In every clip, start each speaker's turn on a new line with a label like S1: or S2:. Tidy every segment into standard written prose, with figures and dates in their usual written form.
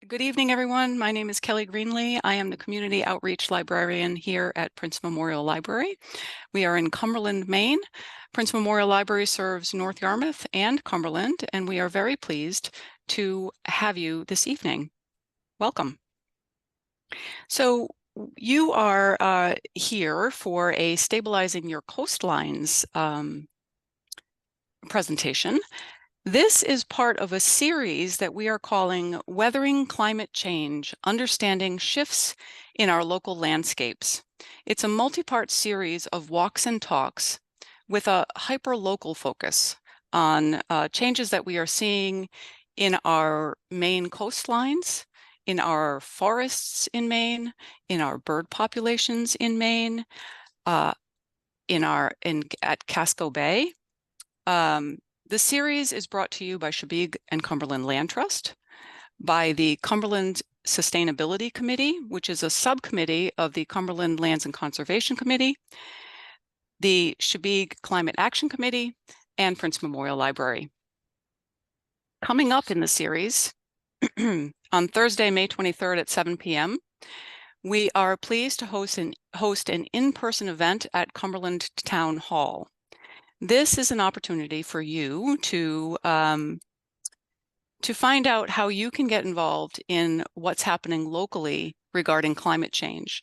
S1: Good evening, everyone. My name is Kelly Greenlee. I am the Community Outreach Librarian here at Prince Memorial Library. We are in Cumberland, Maine. Prince Memorial Library serves North Yarmouth and Cumberland, and we are very pleased to have you this evening. Welcome. So you are here for a Stabilizing Your Coastlines presentation. This is part of a series that we are calling Weathering Climate Change, Understanding Shifts in Our Local Landscapes. It's a multi-part series of walks and talks with a hyper-local focus on changes that we are seeing in our Maine coastlines, in our forests in Maine, in our bird populations in Maine, at Casco Bay. The series is brought to you by Chebeague and Cumberland Land Trust, by the Cumberland Sustainability Committee, which is a subcommittee of the Cumberland Lands and Conservation Committee, the Chebeague Climate Action Committee, and Prince Memorial Library. Coming up in the series, on Thursday, May 23rd at 7 p.m., we are pleased to host an in-person event at Cumberland Town Hall. This is an opportunity for you to find out how you can get involved in what's happening locally regarding climate change.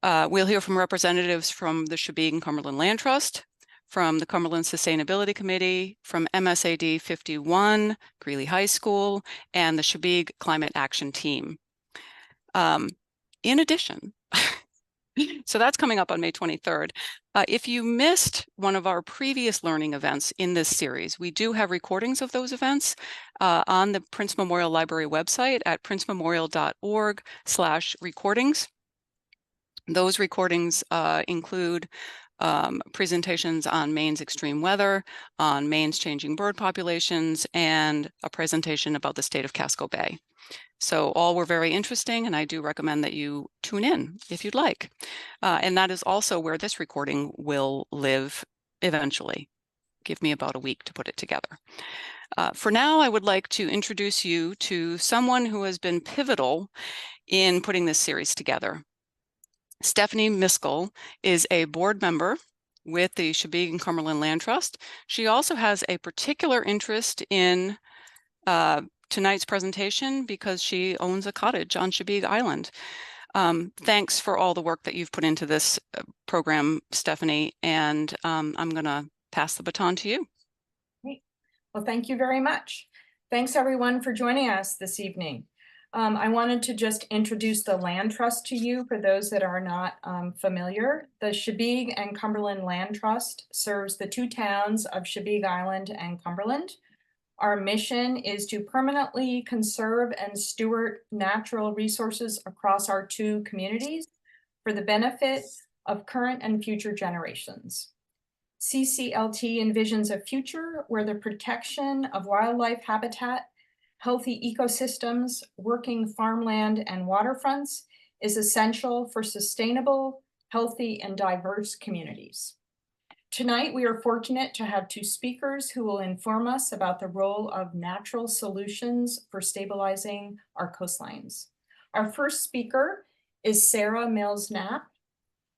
S1: We'll hear from representatives from the Chebeague and Cumberland Land Trust, from the Cumberland Sustainability Committee, from MSAD 51, Greeley High School, and the Chebeague Climate Action Team. In addition, so that's coming up on May 23rd. If you missed one of our previous learning events in this series, we do have recordings of those events on the Prince Memorial Library website at princememorial.org/recordings. Those recordings include presentations on Maine's extreme weather, on Maine's changing bird populations, and a presentation about the state of Casco Bay. So all were very interesting, and I do recommend that you tune in if you'd like. And that is also where this recording will live eventually. Give me about a week to put it together. For now, I would like to introduce you to someone who has been pivotal in putting this series together. Stephanie Miskell is a board member with the Chebeague and Cumberland Land Trust. She also has a particular interest in tonight's presentation because she owns a cottage on Chebeague Island. Thanks for all the work that you've put into this program, Stephanie, and I'm going to pass the baton to you.
S2: Great. Well, thank you very much. Thanks everyone for joining us this evening. I wanted to just introduce the Land Trust to you for those that are not familiar. The Chebeague and Cumberland Land Trust serves the two towns of Chebeague Island and Cumberland. Our mission is to permanently conserve and steward natural resources across our two communities for the benefit of current and future generations. CCLT envisions a future where the protection of wildlife habitat, healthy ecosystems, working farmland, and waterfronts is essential for sustainable, healthy, and diverse communities. Tonight, we are fortunate to have two speakers who will inform us about the role of natural solutions for stabilizing our coastlines. Our first speaker is Sara Mills-Knapp,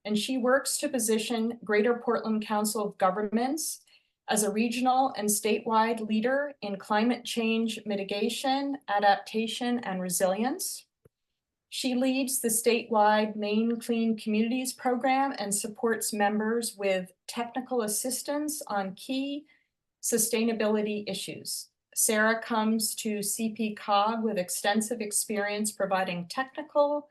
S2: and she works to position Greater Portland Council of Governments as a regional and statewide leader in climate change mitigation, adaptation, and resilience. She leads the statewide Maine Clean Communities program and supports members with technical assistance on key sustainability issues. Sara comes to CPCOG with extensive experience providing technical,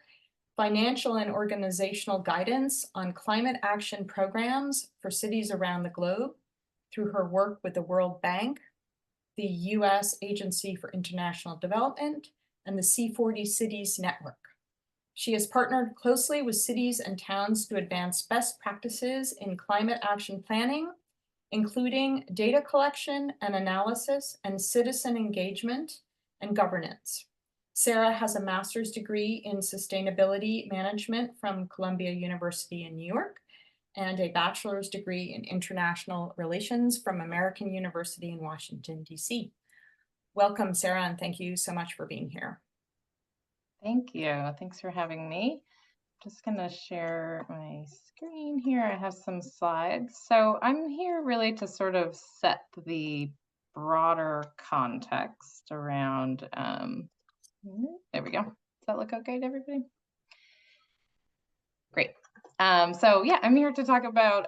S2: financial, and organizational guidance on climate action programs for cities around the globe through her work with the World Bank, the U.S. Agency for International Development, and the C40 Cities Network. She has partnered closely with cities and towns to advance best practices in climate action planning, including data collection and analysis and citizen engagement and governance. Sara has a master's degree in sustainability management from Columbia University in New York and a bachelor's degree in international relations from American University in Washington, D.C. Welcome, Sara, and thank you so much for being here.
S3: Thank you. Thanks for having me. Just going to share my screen here. I have some slides. So I'm here really to sort of set the broader context around, there we go. Does that look okay to everybody? Great. So yeah, I'm here to talk about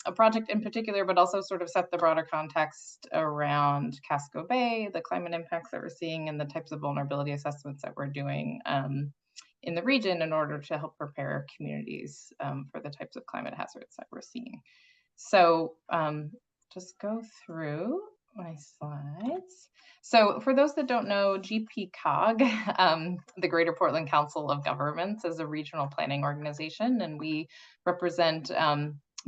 S3: a project in particular, but also sort of set the broader context around Casco Bay, the climate impacts that we're seeing, and the types of vulnerability assessments that we're doing in the region in order to help prepare communities for the types of climate hazards that we're seeing. So just go through my slides. So for those that don't know, GPCOG, the Greater Portland Council of Governments, is a regional planning organization, and we represent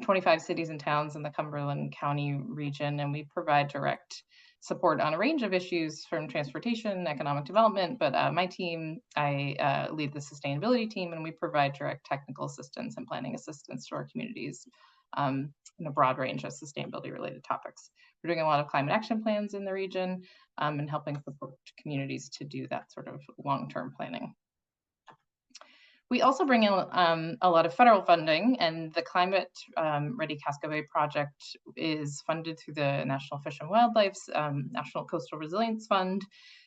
S3: 25 cities and towns in the Cumberland County region, and we provide direct support on a range of issues from transportation, economic development, but my team, I lead the sustainability team, and we provide direct technical assistance and planning assistance to our communities in a broad range of sustainability related topics. We're doing a lot of climate action plans in the region and helping support communities to do that sort of long-term planning. We also bring in a lot of federal funding, and the Climate Ready Casco Bay project is funded through the National Fish and Wildlife's National Coastal Resilience Fund.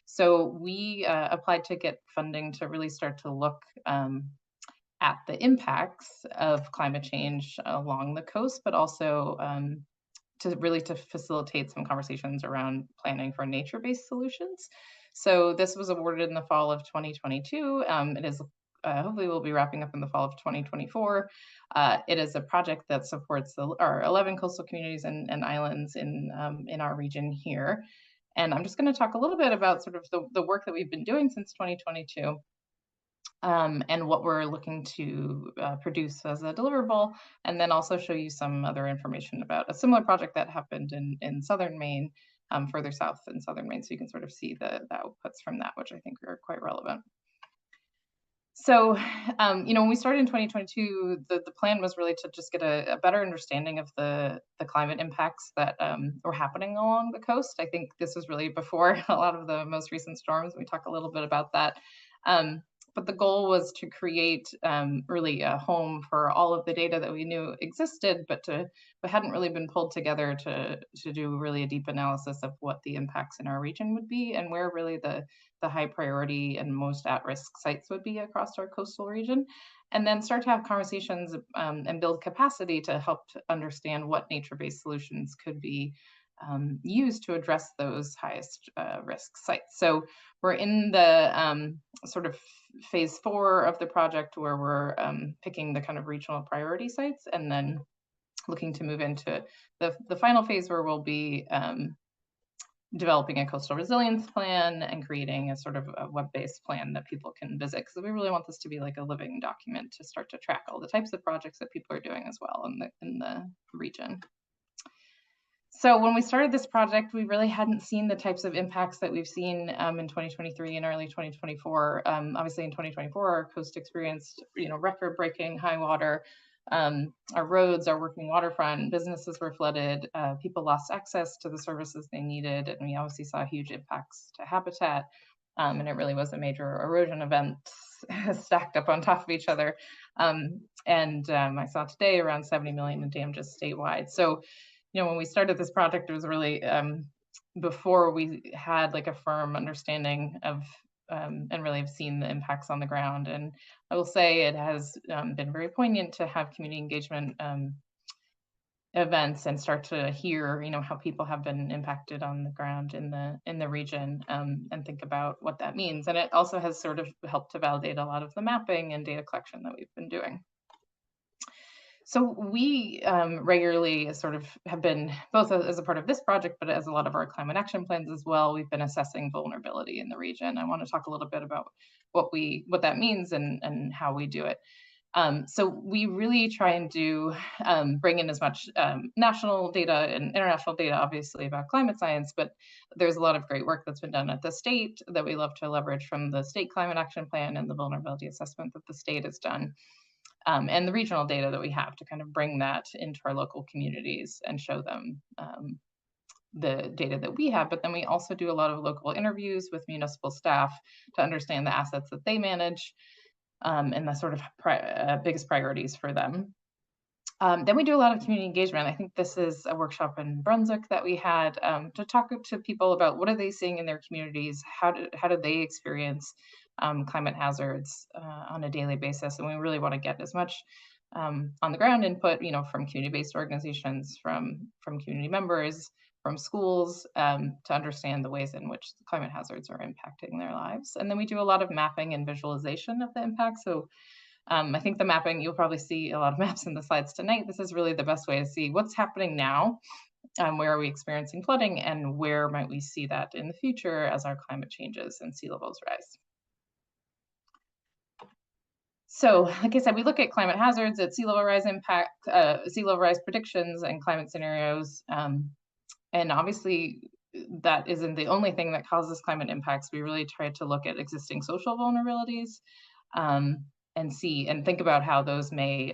S3: So we applied to get funding to really start to look at the impacts of climate change along the coast, but also to facilitate some conversations around planning for nature-based solutions. So this was awarded in the fall of 2022. It is hopefully we'll be wrapping up in the fall of 2024. It is a project that supports our 11 coastal communities and islands in our region here. And I'm just going to talk a little bit about sort of the work that we've been doing since 2022. And what we're looking to produce as a deliverable, and then also show you some other information about a similar project that happened in southern Maine, further south in southern Maine, so you can sort of see the outputs from that, which I think are quite relevant. So, when we started in 2022, the plan was really to just get a better understanding of the climate impacts that were happening along the coast. I think this was really before a lot of the most recent storms. We talk a little bit about that. But the goal was to create really a home for all of the data that we knew existed, but hadn't really been pulled together to do really a deep analysis of what the impacts in our region would be and where really the high priority and most at-risk sites would be across our coastal region, and then start to have conversations and build capacity to help to understand what nature-based solutions could be used to address those highest risk sites. So we're in the sort of phase 4 of the project where we're picking the kind of regional priority sites and then looking to move into the final phase where we'll be developing a coastal resilience plan and creating a sort of a web-based plan that people can visit, because we really want this to be like a living document to start to track all the types of projects that people are doing as well in the region. So when we started this project, we really hadn't seen the types of impacts that we've seen in 2023 and early 2024. Obviously in 2024, our coast experienced record-breaking high water. Our roads, our working waterfront, businesses were flooded, people lost access to the services they needed, and we obviously saw huge impacts to habitat. And it really was a major erosion event stacked up on top of each other. I saw today around 70 million in damages statewide. So, when we started this project, it was really before we had like a firm understanding of and really have seen the impacts on the ground. And I will say it has been very poignant to have community engagement events and start to hear, how people have been impacted on the ground in the region and think about what that means. And it also has sort of helped to validate a lot of the mapping and data collection that we've been doing. So we regularly sort of have been, both as a part of this project, but as a lot of our climate action plans as well, we've been assessing vulnerability in the region. I want to talk a little bit about what that means and how we do it. So we really try and bring in as much national data and international data, obviously, about climate science, but there's a lot of great work that's been done at the state that we love to leverage from the state climate action plan and the vulnerability assessment that the state has done. And the regional data that we have to kind of bring that into our local communities and show them the data that we have, but then we also do a lot of local interviews with municipal staff to understand the assets that they manage, and the sort of biggest priorities for them. Then we do a lot of community engagement. I think this is a workshop in Brunswick that we had, to talk to people about what are they seeing in their communities, how do they experience climate hazards on a daily basis, and we really want to get as much on the ground input, from community-based organizations, from community members, from schools, to understand the ways in which climate hazards are impacting their lives. And then we do a lot of mapping and visualization of the impact. So I think the mapping, you'll probably see a lot of maps in the slides tonight. This is really the best way to see what's happening now, where are we experiencing flooding, and where might we see that in the future as our climate changes and sea levels rise. So, like I said, we look at climate hazards, at sea level rise impact, sea level rise predictions, and climate scenarios. And obviously, that isn't the only thing that causes climate impacts. We really try to look at existing social vulnerabilities, and think about how those may,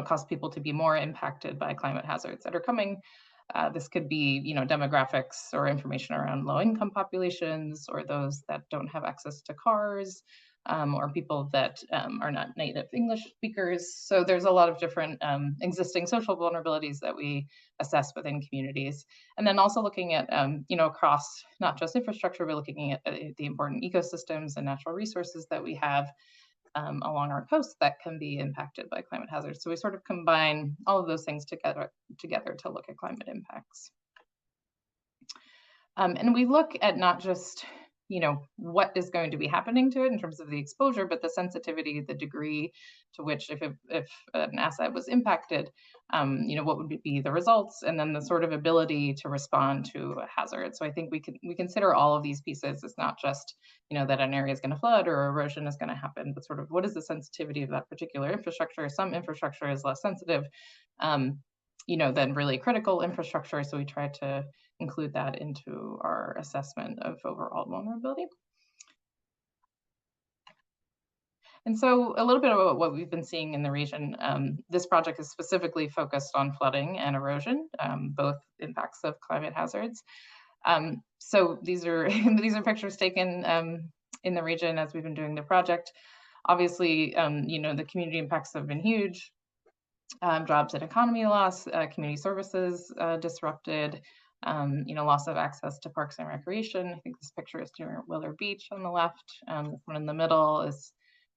S3: cause people to be more impacted by climate hazards that are coming. This could be, demographics or information around low-income populations, or those that don't have access to cars, or people that are not native English speakers. So there's a lot of different existing social vulnerabilities that we assess within communities. And then also looking at, across not just infrastructure, but looking at the important ecosystems and natural resources that we have along our coast that can be impacted by climate hazards. So we sort of combine all of those things together to look at climate impacts. And we look at not just, what is going to be happening to it in terms of the exposure, but the sensitivity, the degree to which, if an asset was impacted, what would be the results, and then the sort of ability to respond to a hazard. So I think we consider all of these pieces. It's not just, that an area is going to flood or erosion is going to happen, but sort of what is the sensitivity of that particular infrastructure. Some infrastructure is less sensitive, than really critical infrastructure. So we try to include that into our assessment of overall vulnerability. And so a little bit about what we've been seeing in the region. This project is specifically focused on flooding and erosion, both impacts of climate hazards. So these are these are pictures taken in the region as we've been doing the project. Obviously, the community impacts have been huge. Jobs and economy loss, community services disrupted, loss of access to parks and recreation. I think this picture is near Willard Beach on the left. This one in the middle is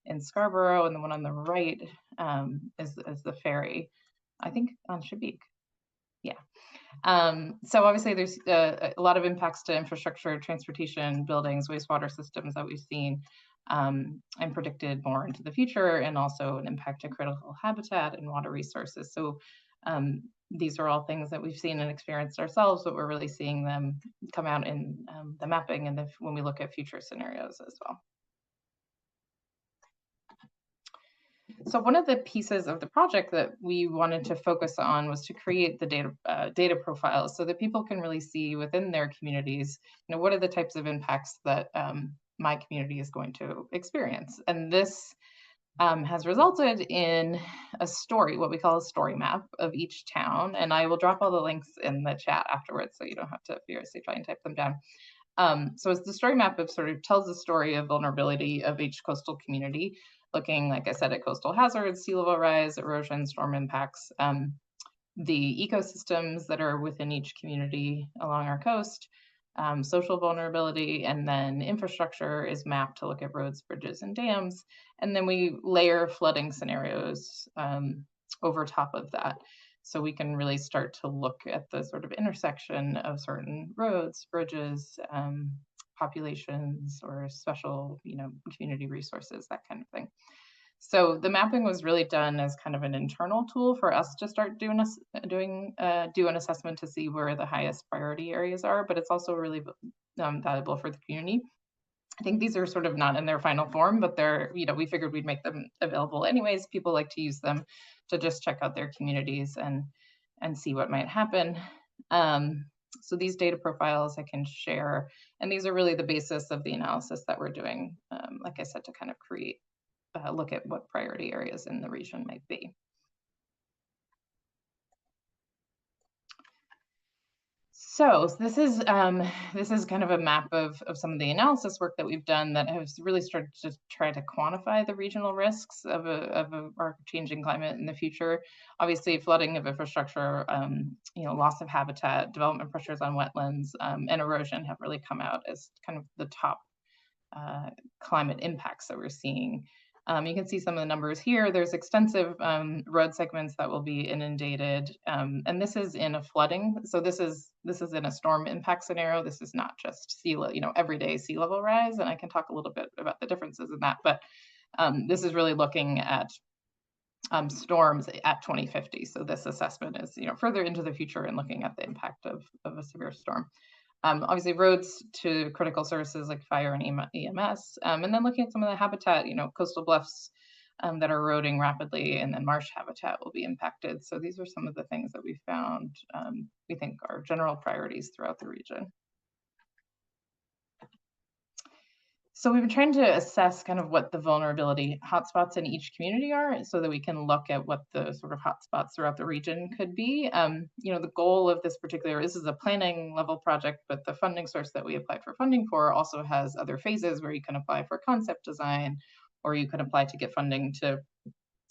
S3: in Scarborough, and the one on the right is the ferry, I think on Shabeek. Yeah. So obviously there's a lot of impacts to infrastructure, transportation, buildings, wastewater systems that we've seen and predicted more into the future, and also an impact to critical habitat and water resources. So these are all things that we've seen and experienced ourselves, but we're really seeing them come out in the mapping and when we look at future scenarios as well. So one of the pieces of the project that we wanted to focus on was to create the data profiles so that people can really see within their communities, what are the types of impacts that my community is going to experience. And this has resulted in a story, what we call a story map of each town. And I will drop all the links in the chat afterwards, so you don't have to furiously try and type them down. So it's the story map of sort of tells the story of vulnerability of each coastal community, looking, like I said, at coastal hazards, sea level rise, erosion, storm impacts, the ecosystems that are within each community along our coast, social vulnerability, and then infrastructure is mapped to look at roads, bridges, and dams. And then we layer flooding scenarios over top of that. So we can really start to look at the sort of intersection of certain roads, bridges, populations, or special, community resources, that kind of thing. So the mapping was really done as kind of an internal tool for us to start do an assessment to see where the highest priority areas are, but it's also really valuable for the community. I think these are sort of not in their final form, but they're, we figured we'd make them available anyways. People like to use them to just check out their communities and see what might happen. So these data profiles I can share, and these are really the basis of the analysis that we're doing, like I said, to kind of create, look at what priority areas in the region might be. So this is kind of a map of some of the analysis work that we've done that has really started to try to quantify the regional risks of our changing climate in the future. Obviously, flooding of infrastructure, loss of habitat, development pressures on wetlands, and erosion have really come out as kind of the top climate impacts that we're seeing. You can see some of the numbers here. There's extensive road segments that will be inundated, and this is in a flooding. So this is in a storm impact scenario. This is not just everyday sea level rise, and I can talk a little bit about the differences in that. But this is really looking at storms at 2050. So this assessment is further into the future and looking at the impact of a severe storm. Obviously roads to critical services like fire and EMS, and then looking at some of the habitat, coastal bluffs that are eroding rapidly, and then marsh habitat will be impacted. So these are some of the things that we found we think are general priorities throughout the region. So we've been trying to assess kind of what the vulnerability hotspots in each community are so that we can look at what the sort of hotspots throughout the region could be. The goal of this this is a planning level project, but the funding source that we applied for funding for also has other phases where you can apply for concept design, or you can apply to get funding to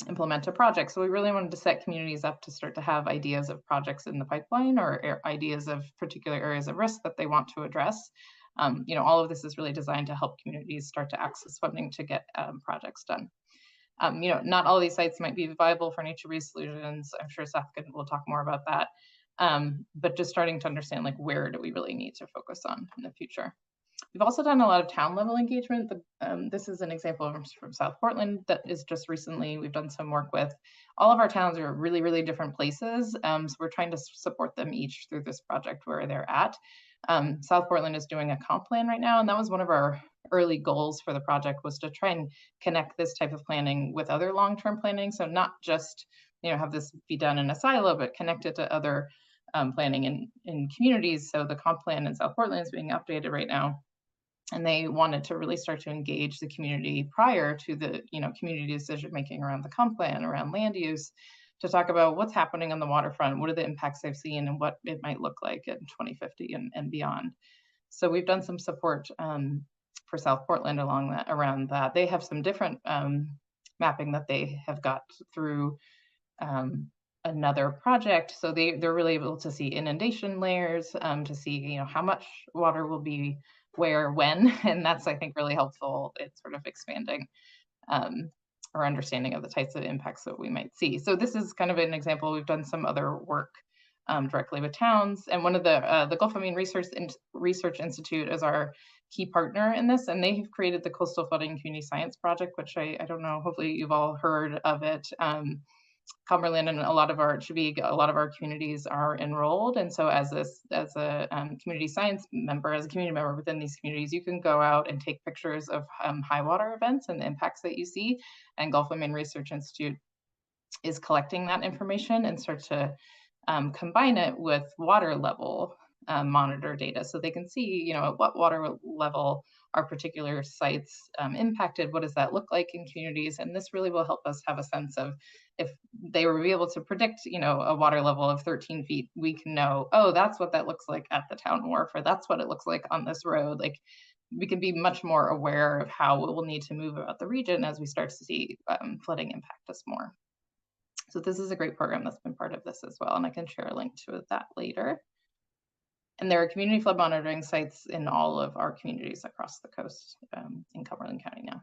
S3: implement a project. So we really wanted to set communities up to start to have ideas of projects in the pipeline or ideas of particular areas of risk that they want to address. All of this is really designed to help communities start to access funding to get projects done. Not all these sites might be viable for nature-based solutions. I'm sure Seth will talk more about that. But just starting to understand where do we really need to focus on in the future. We've also done a lot of town level engagement. This is an example from South Portland that is just recently we've done some work with. All of our towns are really, really different places. So we're trying to support them each through this project where they're at. South Portland is doing a comp plan right now, and that was one of our early goals for the project, was to try and connect this type of planning with other long-term planning. So not just have this be done in a silo, but connect it to other planning in communities. So the comp plan in South Portland is being updated right now, and they wanted to really start to engage the community prior to the community decision making around the comp plan, around land use, to talk about what's happening on the waterfront, what are the impacts they've seen, and what it might look like in 2050 and beyond. So we've done some support for South Portland around that. They have some different mapping that they have got through another project. So they're really able to see inundation layers, to see how much water will be where, when, and that's, I think, really helpful. It's sort of expanding our understanding of the types of impacts that we might see. So this is kind of an example. We've done some other work directly with towns, and one of the Gulf of Maine Research Institute is our key partner in this, and they have created the Coastal Flooding Community Science Project, which I don't know, hopefully you've all heard of it. Cumberland and a lot of our communities are enrolled, and so as a community science member, as a community member within these communities, you can go out and take pictures of high water events and the impacts that you see. And Gulf of Maine Research Institute is collecting that information and start to combine it with water level monitor data, so they can see at what water level are particular sites impacted, what does that look like in communities. And this really will help us have a sense of, if they were able to predict a water level of 13 feet, we can know, oh, that's what that looks like at the town wharf, or that's what it looks like on this road. We can be much more aware of how we will need to move about the region as we start to see flooding impact us more. So this is a great program that's been part of this as well, and I can share a link to that later. And there are community flood monitoring sites in all of our communities across the coast in Cumberland County now.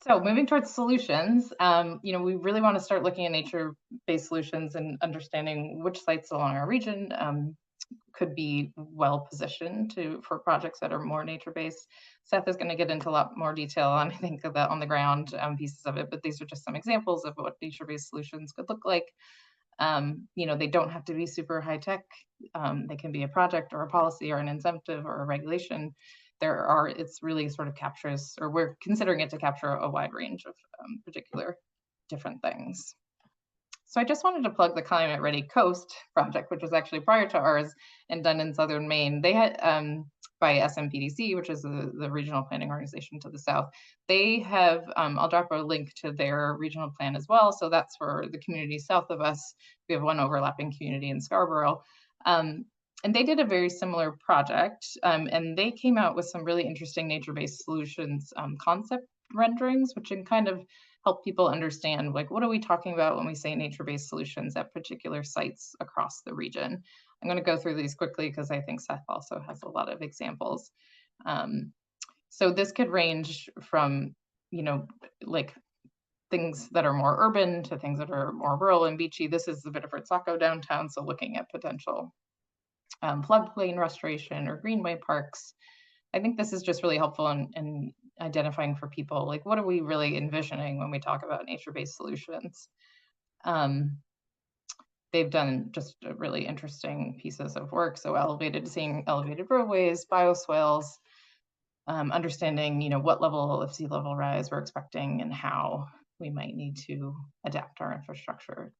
S3: So moving towards solutions, we really want to start looking at nature-based solutions and understanding which sites along our region could be well positioned for projects that are more nature-based. Seth is going to get into a lot more detail on, I think, of the on the ground pieces of it, but these are just some examples of what nature-based solutions could look like. They don't have to be super high tech. They can be a project or a policy or an incentive or a regulation. It's really sort of captures, or we're considering it to capture a wide range of particular different things. So I just wanted to plug the Climate Ready Coast project, which was actually prior to ours and done in southern Maine. They had, by SMPDC, which is the regional planning organization to the south. They have, I'll drop a link to their regional plan as well. So that's for the community south of us. We have one overlapping community in Scarborough. And they did a very similar project, and they came out with some really interesting nature-based solutions concept renderings, which can kind of help people understand, like, what are we talking about when we say nature-based solutions at particular sites across the region. I'm going to go through these quickly because I think Seth also has a lot of examples. So this could range from, like things that are more urban to things that are more rural and beachy. This is the Biddeford Saco downtown, so looking at potential floodplain restoration or greenway parks. I think this is just really helpful in identifying for people, like, what are we really envisioning when we talk about nature-based solutions? They've done just really interesting pieces of work. So seeing elevated roadways, bioswales, understanding, what level of sea level rise we're expecting and how we might need to adapt our infrastructure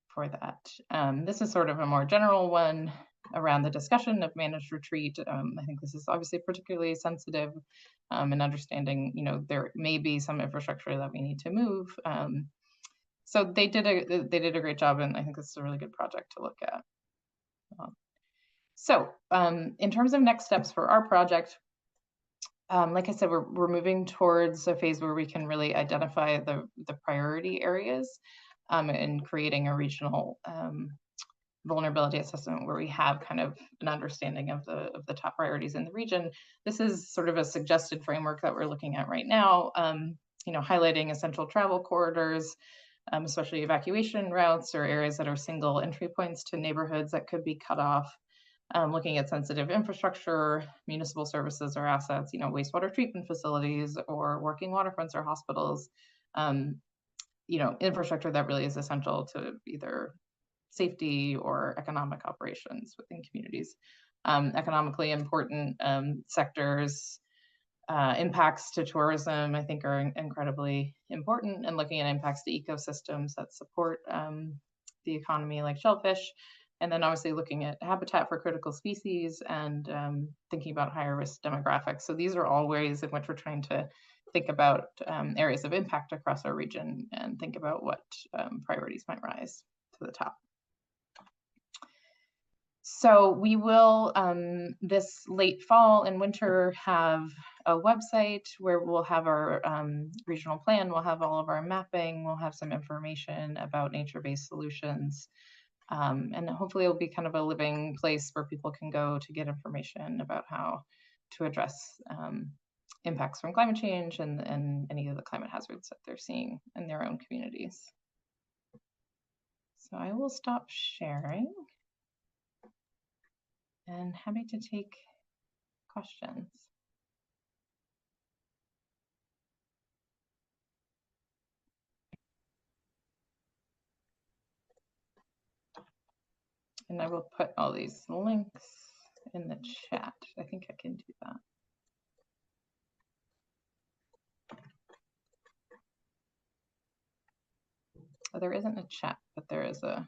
S3: for that. This is sort of a more general one around the discussion of managed retreat. I think this is obviously particularly sensitive in understanding, there may be some infrastructure that we need to move. So they did a great job, and I think this is a really good project to look at. So in terms of next steps for our project, like I said, we're moving towards a phase where we can really identify the priority areas and creating a regional vulnerability assessment where we have kind of an understanding of the top priorities in the region. This is sort of a suggested framework that we're looking at right now, highlighting essential travel corridors, especially evacuation routes or areas that are single entry points to neighborhoods that could be cut off. Looking at sensitive infrastructure, municipal services or assets, wastewater treatment facilities or working waterfronts or hospitals, infrastructure that really is essential to either safety or economic operations within communities. Economically important sectors, impacts to tourism, I think, are incredibly important, and looking at impacts to ecosystems that support the economy, like shellfish. And then obviously looking at habitat for critical species and thinking about higher risk demographics. So these are all ways in which we're trying to think about areas of impact across our region and think about what priorities might rise to the top. So we will, this late fall and winter, have a website where we'll have our regional plan, we'll have all of our mapping, we'll have some information about nature-based solutions. And hopefully it'll be kind of a living place where people can go to get information about how to address impacts from climate change and any of the climate hazards that they're seeing in their own communities. So I will stop sharing and happy to take questions. And I will put all these links in the chat. I think I can do that. Oh, there isn't a chat, but there is a.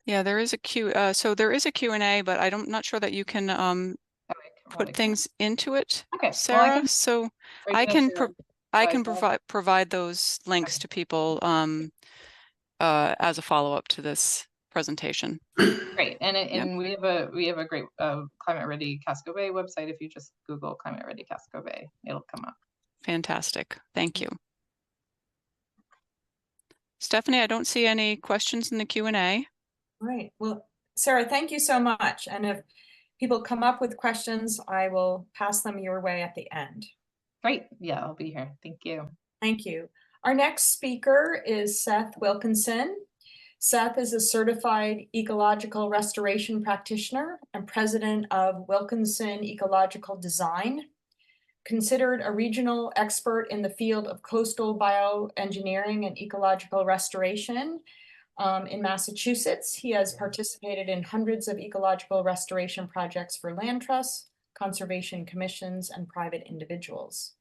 S1: Yeah, there is a Q. So there is a Q&A, but I'm not sure that you can put things into it,
S3: okay,
S1: Sarah.
S3: Well,
S1: so I can provide those links to people as a follow-up to this presentation.
S3: Great, and we have a great Climate Ready Casco Bay website. If you just Google Climate Ready Casco Bay, it'll come up.
S1: Fantastic, thank you. Stephanie, I don't see any questions in the Q&A.
S2: Right, well, Sarah, thank you so much. And if people come up with questions, I will pass them your way at the end.
S3: Great, yeah, I'll be here. Thank you.
S2: Thank you. Our next speaker is Seth Wilkinson. Seth is a certified ecological restoration practitioner and president of Wilkinson Ecological Design. Considered a regional expert in the field of coastal bioengineering and ecological restoration in Massachusetts, he has participated in hundreds of ecological restoration projects for land trusts, conservation commissions, and private individuals.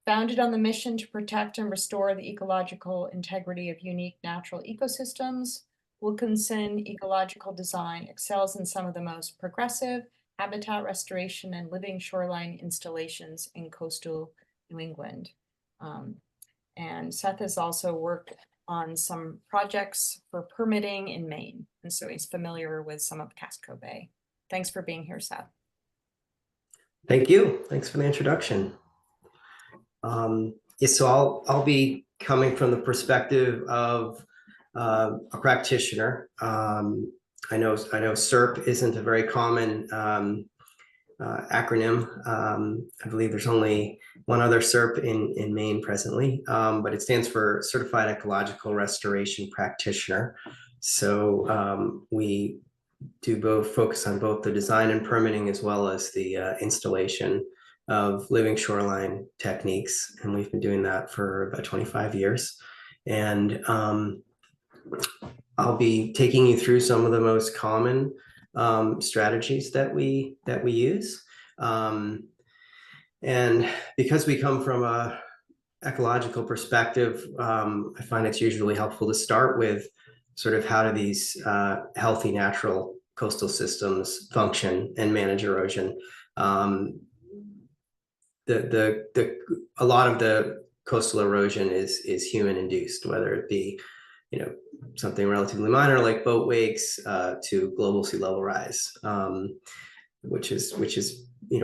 S2: Founded on the mission to protect and restore the ecological integrity of unique natural ecosystems, Wilkinson Ecological Design excels in some of the most progressive habitat restoration and living shoreline installations in coastal New England. And Seth has also worked on some projects for permitting in Maine. And so he's familiar with some of Casco Bay. Thanks for being here, Seth.
S4: Thank you. Thanks for the introduction. Yeah, so I'll be coming from the perspective of a practitioner. I know SERP isn't a very common acronym. I believe there's only one other SERP in Maine presently, but it stands for Certified Ecological Restoration Practitioner. So we do focus on both the design and permitting, as well as the installation of living shoreline techniques. And we've been doing that for about 25 years. And I'll be taking you through some of the most common strategies that we use. And because we come from a ecological perspective, I find it's usually helpful to start with sort of how do these healthy natural coastal systems function and manage erosion. A lot of the coastal erosion is human induced, whether it be, something relatively minor like boat wakes to global sea level rise, which is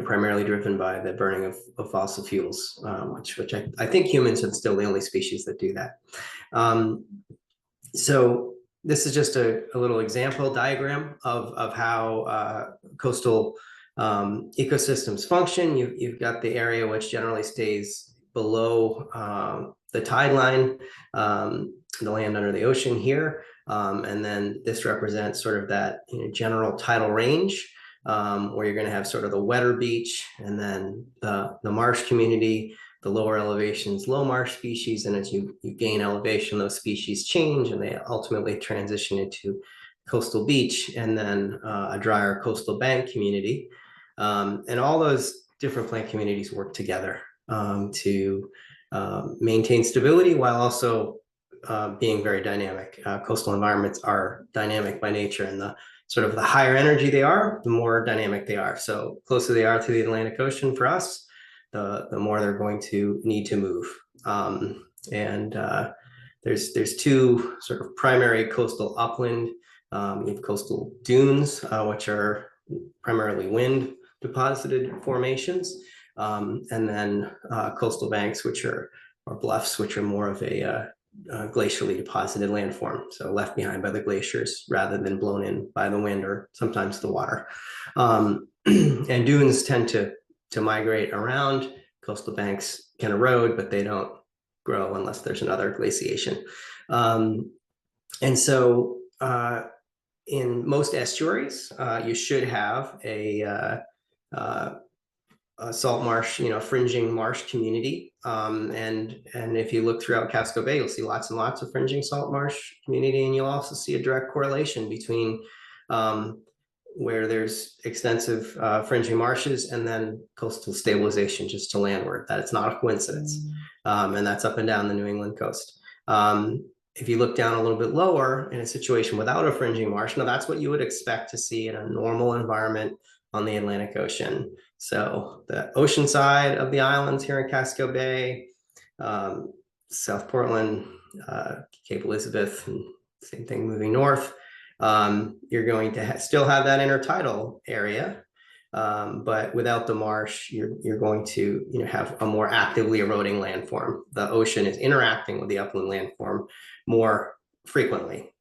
S4: primarily driven by the burning of fossil fuels, which I think humans are still the only species that do that. So this is just a little example diagram of how coastal ecosystems function. You've got the area which generally stays below the tide line, the land under the ocean here, and then this represents sort of that general tidal range, where you're going to have sort of the wetter beach, and then the marsh community, the lower elevations, low marsh species, and as you gain elevation, those species change, and they ultimately transition into coastal beach, and then a drier coastal bank community. And all those different plant communities work together to maintain stability while also being very dynamic. Coastal environments are dynamic by nature, and the sort of the higher energy they are, the more dynamic they are. So closer they are to the Atlantic Ocean for us, the more they're going to need to move. There's two sort of primary coastal upland. You have coastal dunes, which are primarily wind deposited formations, and then coastal banks, which are bluffs, which are more of a glacially deposited landform, so left behind by the glaciers rather than blown in by the wind or sometimes the water. And dunes tend to migrate around. Coastal banks can erode, but they don't grow unless there's another glaciation. And so in most estuaries, you should have a salt marsh, fringing marsh community. And if you look throughout Casco Bay, you'll see lots and lots of fringing salt marsh community, and you'll also see a direct correlation between where there's extensive fringing marshes and then coastal stabilization just to landward. That it's not a coincidence. And that's up and down the New England coast. If you look down a little bit lower in a situation without a fringing marsh, now that's what you would expect to see in a normal environment on the Atlantic Ocean. So the ocean side of the islands here in Casco Bay, South Portland, Cape Elizabeth, and same thing moving north, you're going to still have that intertidal area, but without the marsh, you're going to have a more actively eroding landform. The ocean is interacting with the upland landform more frequently.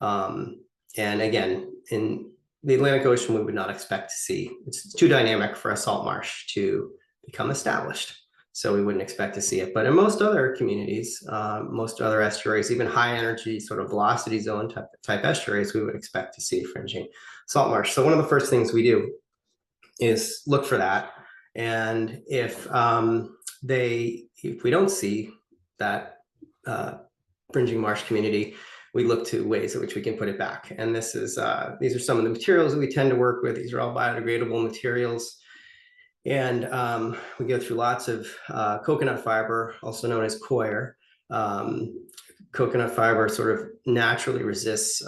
S4: And again, in the Atlantic Ocean, we would not expect to see, it's too dynamic for a salt marsh to become established. So we wouldn't expect to see it. But in most other communities, most other estuaries, even high energy sort of velocity zone type estuaries, we would expect to see fringing salt marsh. So one of the first things we do is look for that. And if we don't see that fringing marsh community, we look to ways in which we can put it back. And this is these are some of the materials that we tend to work with. These are all biodegradable materials. And we go through lots of coconut fiber, also known as coir. Coconut fiber sort of naturally resists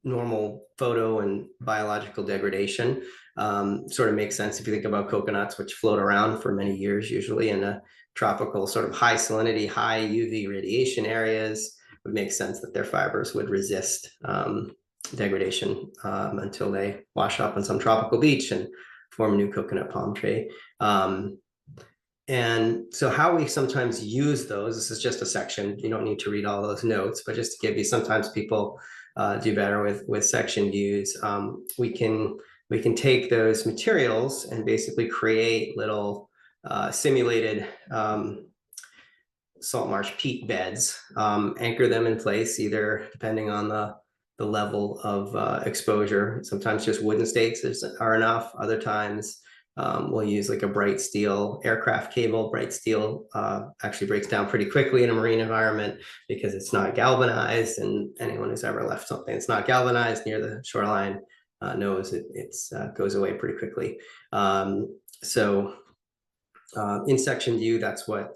S4: normal photo and biological degradation. Sort of makes sense if you think about coconuts, which float around for many years, usually in a tropical sort of high salinity, high UV radiation areas would make sense that their fibers would resist degradation until they wash up on some tropical beach and form a new coconut palm tree. And so how we sometimes use those, this is just a section, you don't need to read all those notes, but just to give you, sometimes people do better with section views. We can take those materials and basically create little simulated salt marsh peat beds, anchor them in place, either depending on the level of exposure. Sometimes just wooden stakes are enough. Other times we'll use like a bright steel aircraft cable. Bright steel actually breaks down pretty quickly in a marine environment because it's not galvanized, and anyone who's ever left something that's not galvanized near the shoreline knows it goes away pretty quickly. So in section view, that's what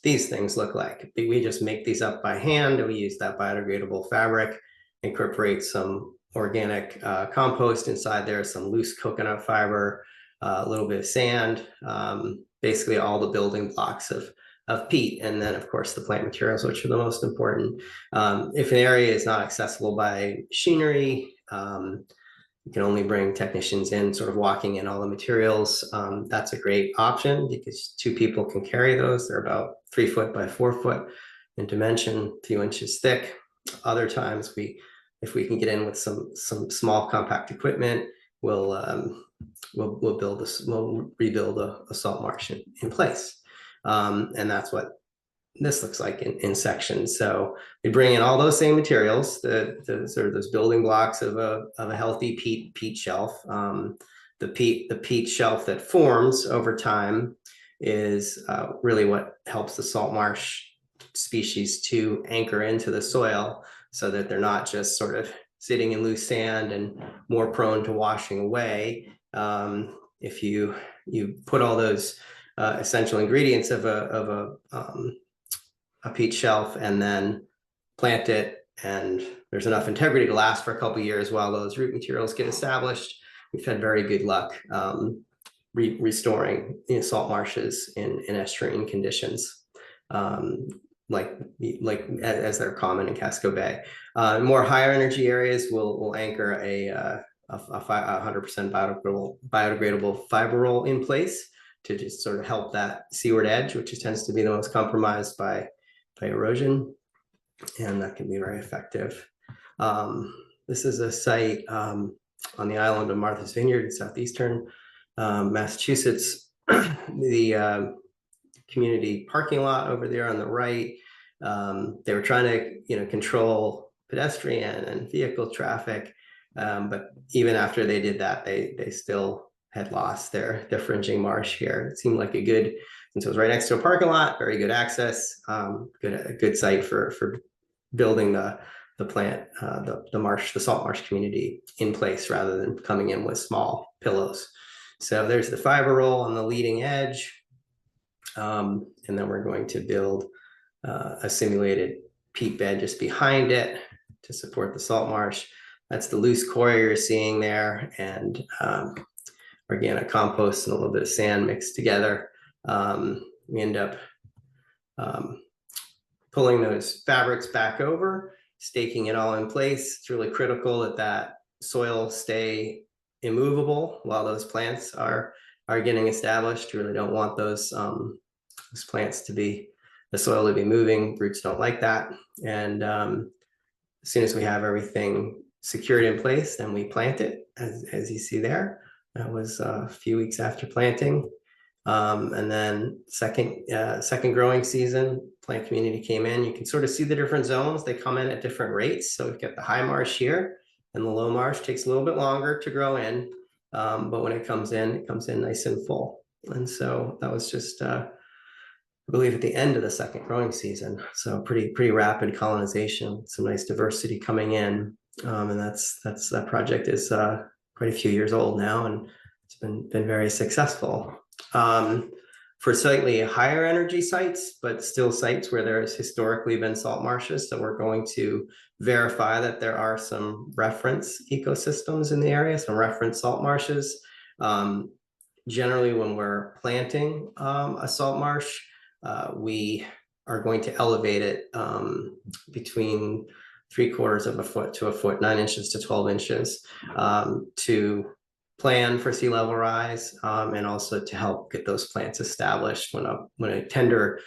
S4: these things look like. We just make these up by hand, and we use that biodegradable fabric, incorporate some organic compost inside there, some loose coconut fiber, a little bit of sand, basically all the building blocks of peat, and then of course the plant materials, which are the most important. If an area is not accessible by machinery, you can only bring technicians in, sort of walking in all the materials. That's a great option because 2 people can carry those. They're about 3 foot by 4 foot in dimension, a few inches thick. Other times, if we can get in with some small compact equipment, we'll rebuild a salt marsh in place, and that's what this looks like in sections. So we bring in all those same materials, the sort of those building blocks of a healthy peat shelf. The peat shelf that forms over time is really what helps the salt marsh species to anchor into the soil, so that they're not just sort of sitting in loose sand and more prone to washing away. If you put all those essential ingredients of a peat shelf and then plant it, and there's enough integrity to last for a couple of years while those root materials get established, we've had very good luck restoring salt marshes in estuarine conditions, like as they're common in Casco Bay. More higher energy areas will anchor a 100% biodegradable fiber roll in place to just sort of help that seaward edge, which tends to be the most compromised by erosion, and that can be very effective. This is a site on the island of Martha's Vineyard in southeastern Massachusetts. The community parking lot over there on the right. They were trying to control pedestrian and vehicle traffic, but even after they did that, they still had lost their fringing marsh here. It seemed like a good, since it was right next to a parking lot, very good access, a good site for building the plant, the salt marsh community in place rather than coming in with small pillows. So there's the fiber roll on the leading edge. And then we're going to build a simulated peat bed just behind it to support the salt marsh. That's the loose core you're seeing there, and organic compost and a little bit of sand mixed together. We end up pulling those fabrics back over, staking it all in place. It's really critical that soil stay immovable while those plants are getting established. You really don't want those plants the soil to be moving. Roots don't like that. And as soon as we have everything secured in place, then we plant it, as you see there. That was a few weeks after planting. And then second growing season, plant community came in. You can sort of see the different zones. They come in at different rates. So we've got the high marsh here, and the low marsh takes a little bit longer to grow in. But when it comes in nice and full. And so that was just, I believe, at the end of the second growing season. So pretty rapid colonization, some nice diversity coming in. And that project is quite a few years old now, and it's been very successful. For slightly higher energy sites, but still sites where there has historically been salt marshes. So we're going to verify that there are some reference ecosystems in the area, some reference salt marshes. Generally, when we're planting a salt marsh, we are going to elevate it between 3/4 of a foot to a foot, 9 inches to 12 inches, to plan for sea level rise, and also to help get those plants established. When a tender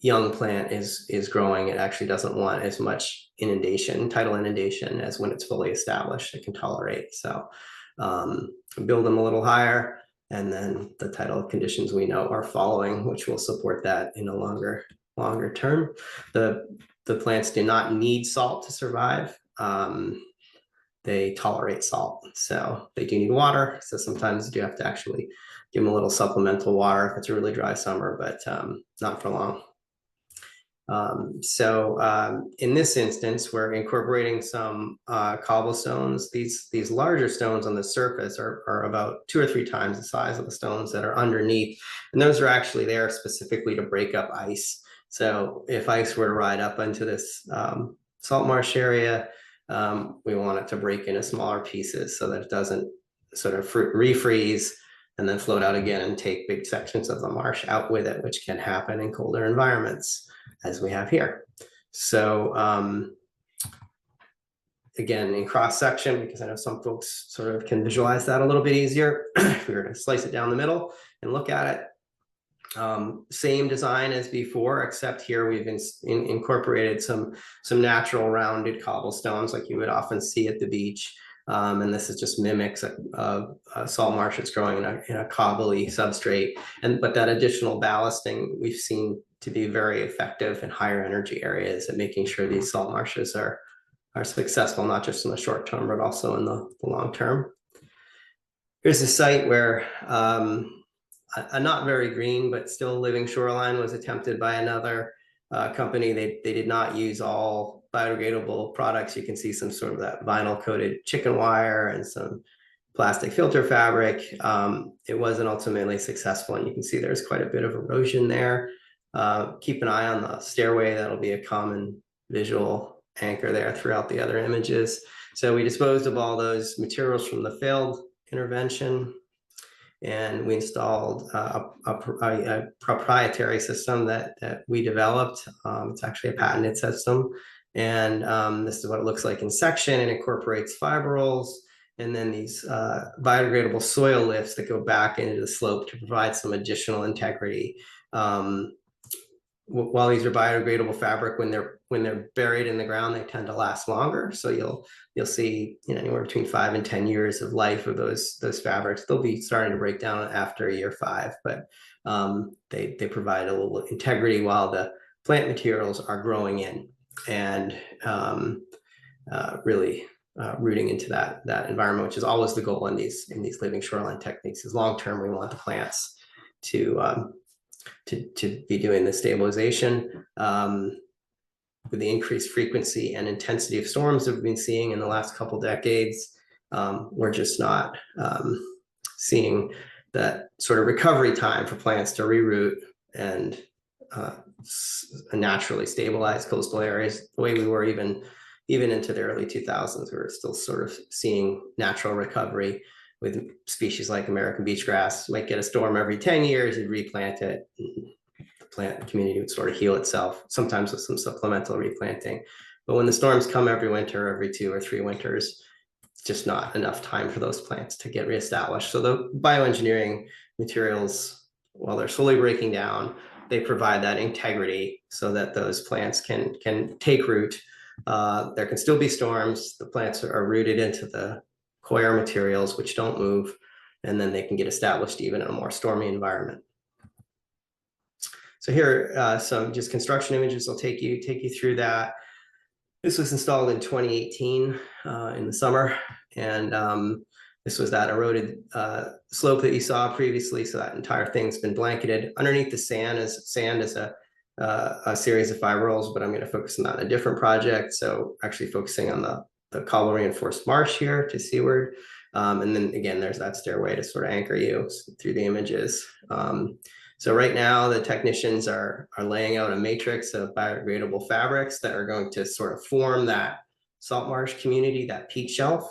S4: young plant is growing, it actually doesn't want as much tidal inundation as when it's fully established it can tolerate. So build them a little higher, and then the tidal conditions we know are following, which will support that in a longer term. The plants do not need salt to survive. They tolerate salt, so they do need water. So sometimes you do have to actually give them a little supplemental water if it's a really dry summer, but not for long. In this instance, we're incorporating some cobblestones. These larger stones on the surface are about 2 or 3 times the size of the stones that are underneath. And those are actually there specifically to break up ice. So if ice were to ride up into this salt marsh area, we want it to break into smaller pieces so that it doesn't sort of refreeze and then float out again and take big sections of the marsh out with it, which can happen in colder environments, as we have here. So again, in cross section, because I know some folks sort of can visualize that a little bit easier, if we were to slice it down the middle and look at it, same design as before, except here we've incorporated some natural rounded cobblestones like you would often see at the beach. And this is just mimics a salt marsh that's growing in a cobbly substrate. But that additional ballasting we've seen to be very effective in higher energy areas at making sure these salt marshes are successful, not just in the short term, but also in the long term. Here's a site where a not very green, but still living shoreline was attempted by another company. They did not use all biodegradable products. You can see some sort of that vinyl coated chicken wire and some plastic filter fabric. It wasn't ultimately successful, and you can see there's quite a bit of erosion there. Keep an eye on the stairway. That'll be a common visual anchor there throughout the other images. So we disposed of all those materials from the failed intervention, and we installed a proprietary system that we developed. It's actually a patented system. And this is what it looks like in section, and incorporates fiber rolls and then these biodegradable soil lifts that go back into the slope to provide some additional integrity. While these are biodegradable fabric, when they're buried in the ground, they tend to last longer. So you'll see anywhere between 5 and 10 years of life of those fabrics. They'll be starting to break down after year 5, but they provide a little integrity while the plant materials are growing in, and really rooting into that environment, which is always the goal in these living shoreline techniques. Is long term, we want the plants to be doing the stabilization. With the increased frequency and intensity of storms that we've been seeing in the last couple decades, we're just not seeing that sort of recovery time for plants to reroot and naturally stabilize coastal areas the way we were even into the early 2000s. We were still sort of seeing natural recovery with species like American beachgrass. You might get a storm every 10 years, you'd replant it, the plant community would sort of heal itself, sometimes with some supplemental replanting. But when the storms come every winter, every 2 or 3 winters, it's just not enough time for those plants to get reestablished. So the bioengineering materials, while they're slowly breaking down, they provide that integrity so that those plants can take root. There can still be storms. The plants are rooted into the coir materials, which don't move, and then they can get established even in a more stormy environment. So here are some just construction images. I'll take you through that. This was installed in 2018 in the summer, and this was that eroded slope that you saw previously. So that entire thing's been blanketed. Underneath the sand is a series of fiber rolls, but I'm going to focus on that in a different project. So actually focusing on the cobble reinforced marsh here to seaward. And then again, there's that stairway to sort of anchor you through the images. So right now the technicians are laying out a matrix of biodegradable fabrics that are going to sort of form that salt marsh community, that peat shelf.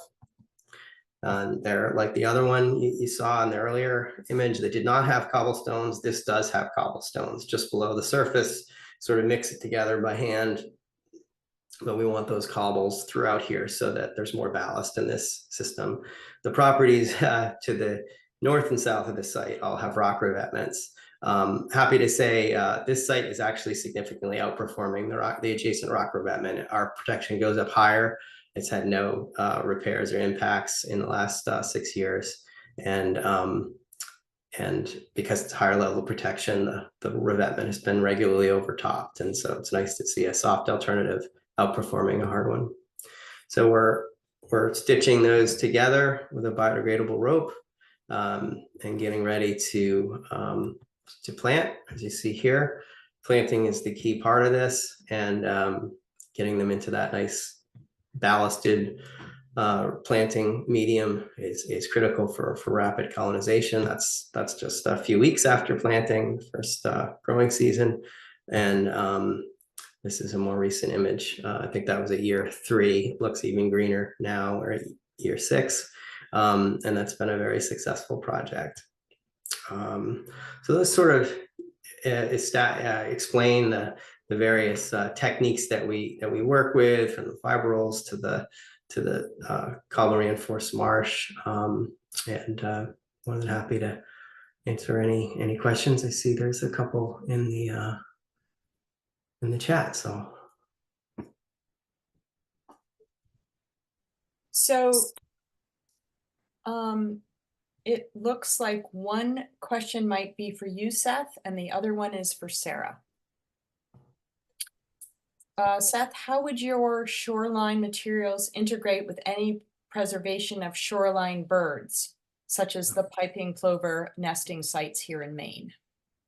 S4: They're like the other one you saw in the earlier image that did not have cobblestones. This does have cobblestones just below the surface. sort of mix it together by hand. But we want those cobbles throughout here so that there's more ballast in this system. The properties to the north and south of the site all have rock revetments. Happy to say this site is actually significantly outperforming the adjacent rock revetment. Our protection goes up higher. It's had no repairs or impacts in the last 6 years. And because it's higher level of protection, the revetment has been regularly overtopped. And so it's nice to see a soft alternative outperforming a hard one. So we're stitching those together with a biodegradable rope and getting ready to plant. As you see here, planting is the key part of this, and getting them into that nice ballasted planting medium is critical for rapid colonization. That's just a few weeks after planting, first growing season. And this is a more recent image. I think that was at year 3. Looks even greener now. We're at year 6. And that's been a very successful project. So those sort of explain the various techniques that we work with, from the fibrils to the cobble reinforced marsh. And more than happy to answer any questions. I see there's a couple in the chat.
S2: So it looks like one question might be for you, Seth, and the other one is for Sara. Seth, how would your shoreline materials integrate with any preservation of shoreline birds, such as the piping plover nesting sites here in Maine?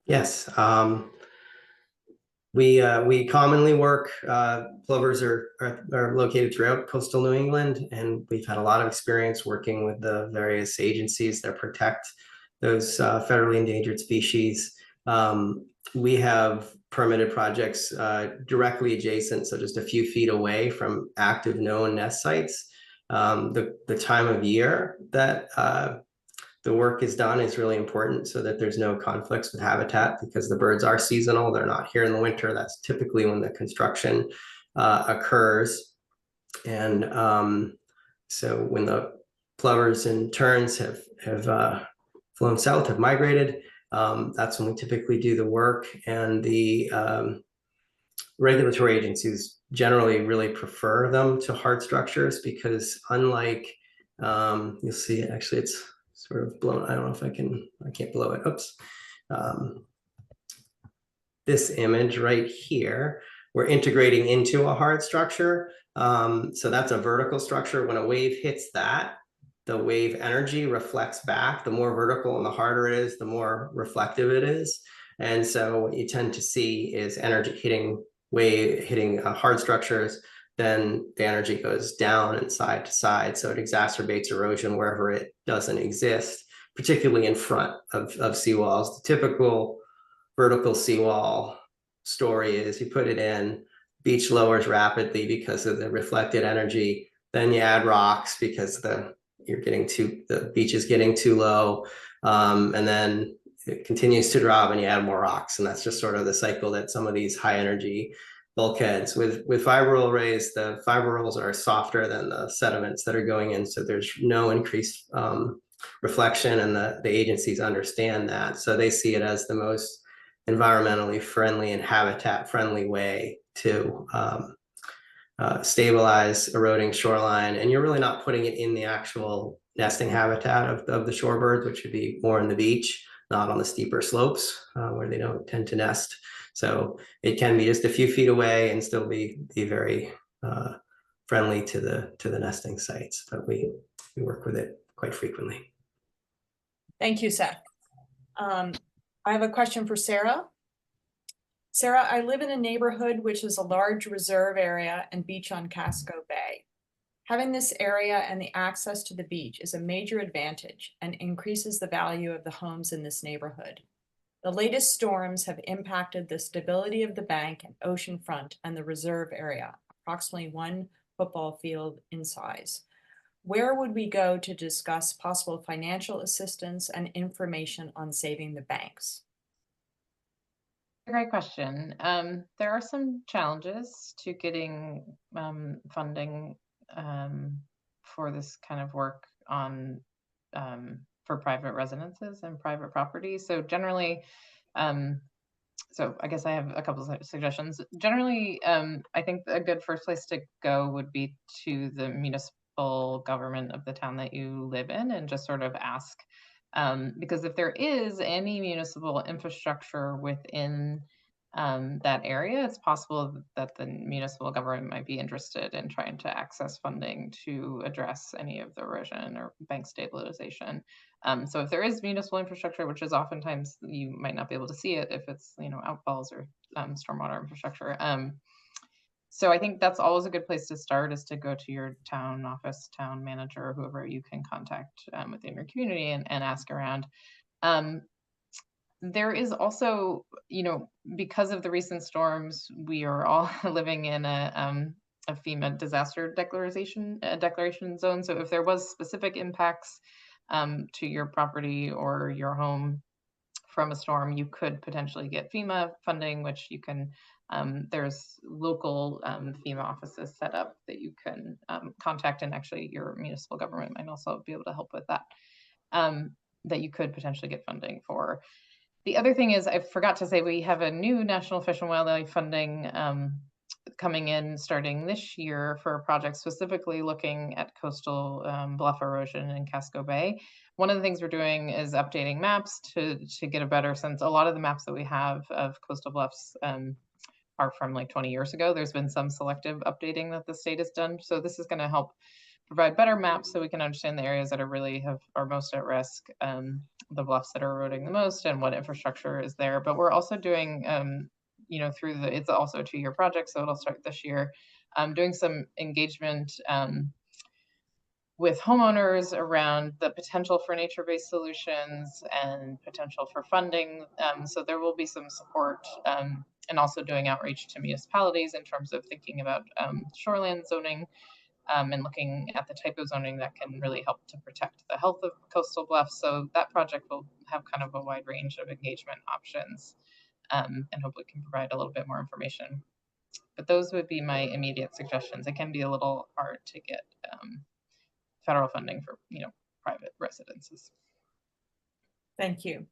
S4: Yes. We commonly work, plovers are located throughout coastal New England, and we've had a lot of experience working with the various agencies that protect those federally endangered species. We have permitted projects directly adjacent, so just a few feet away from active known nest sites. The time of year that the work is done is really important so that there's no conflicts with habitat, because the birds are seasonal. They're not here in the winter. That's typically when the construction occurs. And so when the plovers and terns have flown south, have migrated, that's when we typically do the work. And the regulatory agencies generally really prefer them to hard structures, because unlike, you'll see, actually it's sort of blown. I don't know if I can't blow it. Oops. This image right here, we're integrating into a hard structure. So that's a vertical structure. When a wave hits that, the wave energy reflects back. The more vertical and the harder it is, the more reflective it is. And so what you tend to see is energy hitting hard structures, then the energy goes down and side to side. So it exacerbates erosion wherever it doesn't exist, particularly in front of seawalls. The typical vertical seawall story is you put it in, beach lowers rapidly because of the reflected energy. Then you add rocks because the beach is getting too low. And then it continues to drop and you add more rocks. And that's just sort of the cycle that some of these high energy bulkheads with fibril arrays, the fibrils are softer than the sediments that are going in. So there's no increased reflection, and the agencies understand that. So they see it as the most environmentally friendly and habitat friendly way to stabilize eroding shoreline. And you're really not putting it in the actual nesting habitat of the shorebirds, which would be more in the beach, not on the steeper slopes where they don't tend to nest. So it can be just a few feet away and still be very friendly to the nesting sites. But we work with it quite frequently.
S2: Thank you, Seth. I have a question for Sara. Sara, I live in a neighborhood which is a large reserve area and beach on Casco Bay. Having this area and the access to the beach is a major advantage and increases the value of the homes in this neighborhood. The latest storms have impacted the stability of the bank and oceanfront and the reserve area, approximately 1 football field in size. Where would we go to discuss possible financial assistance and information on saving the banks?
S3: great question. There are some challenges to getting funding for this kind of work on for private residences and private property. So generally, so I guess I have a couple of suggestions. Generally, I think a good first place to go would be to the municipal government of the town that you live in and just sort of ask, because if there is any municipal infrastructure within that area, it's possible that the municipal government might be interested in trying to access funding to address any of the erosion or bank stabilization. So if there is municipal infrastructure, which is oftentimes you might not be able to see it if it's outfalls or stormwater infrastructure. So I think that's always a good place to start, is to go to your town office, town manager, whoever you can contact within your community and ask around. There is also, because of the recent storms, we are all living in a FEMA disaster declaration zone. So if there was specific impacts to your property or your home from a storm, you could potentially get FEMA funding, which you can, there's local FEMA offices set up that you can contact, and actually your municipal government might also be able to help with that, that you could potentially get funding for. The other thing is, I forgot to say, we have a new National Fish and Wildlife funding coming in starting this year for a project specifically looking at coastal bluff erosion in Casco Bay. One of the things we're doing is updating maps to get a better sense. A lot of the maps that we have of coastal bluffs are from like 20 years ago. There's been some selective updating that the state has done. So this is going to help provide better maps so we can understand the areas that are most at risk, the bluffs that are eroding the most, and what infrastructure is there. But we're also doing, it's also a 2-year project, so it'll start this year, doing some engagement with homeowners around the potential for nature-based solutions and potential for funding. So there will be some support, and also doing outreach to municipalities in terms of thinking about shoreline zoning, and looking at the type of zoning that can really help to protect the health of coastal bluffs. So that project will have kind of a wide range of engagement options, and hopefully can provide a little bit more information. But those would be my immediate suggestions. It can be a little hard to get federal funding for private residences.
S2: Thank you.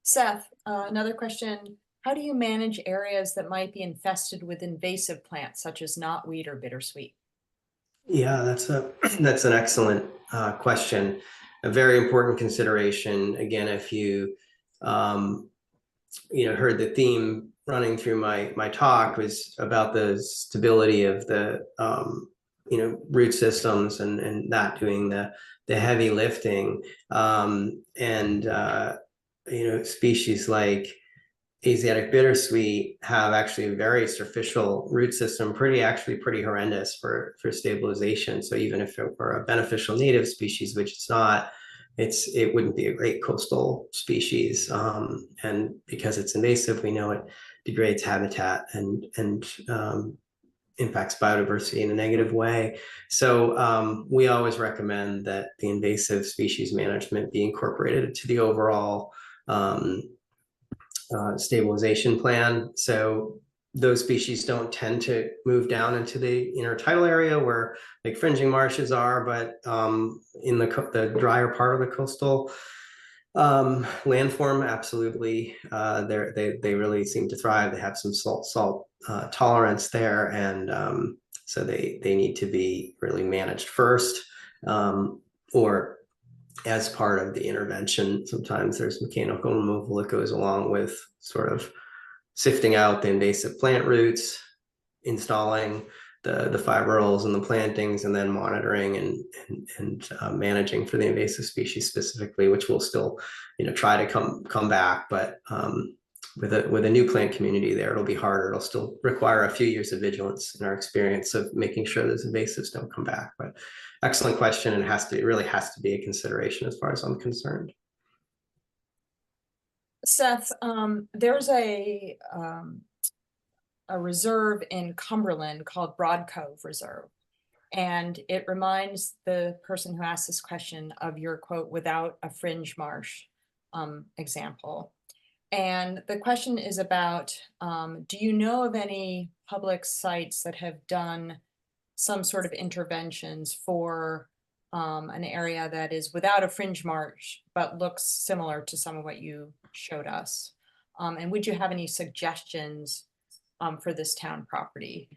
S2: Seth, another question. How do you manage areas that might be infested with invasive plants such as knotweed or bittersweet?
S4: Yeah, that's an excellent question. A very important consideration. Again, if you heard the theme running through my talk was about the stability of the root systems and that doing the heavy lifting, species like Asiatic bittersweet have actually a very superficial root system, pretty horrendous for stabilization. So even if it were a beneficial native species, which it's not, it wouldn't be a great coastal species. And because it's invasive, we know it degrades habitat and impacts biodiversity in a negative way. So we always recommend that the invasive species management be incorporated to the overall stabilization plan. So those species don't tend to move down into the intertidal area where like fringing marshes are, but in the drier part of the coastal landform, absolutely, they really seem to thrive. They have some salt tolerance there, and so they need to be really managed first, or as part of the intervention. Sometimes there's mechanical removal that goes along with sort of sifting out the invasive plant roots, installing the fibrils and the plantings, and then monitoring and managing for the invasive species specifically, which will still try to come back. But with a new plant community there, it'll be harder. It'll still require a few years of vigilance in our experience of making sure those invasives don't come back. But excellent question, and it really has to be a consideration as far as I'm concerned.
S2: Seth, there's a reserve in Cumberland called Broad Cove Reserve. And it reminds the person who asked this question of your quote, "without a fringe marsh" example. And the question is about, do you know of any public sites that have done some sort of interventions for an area that is without a fringe marsh, but looks similar to some of what you showed us? And would you have any suggestions for this town property?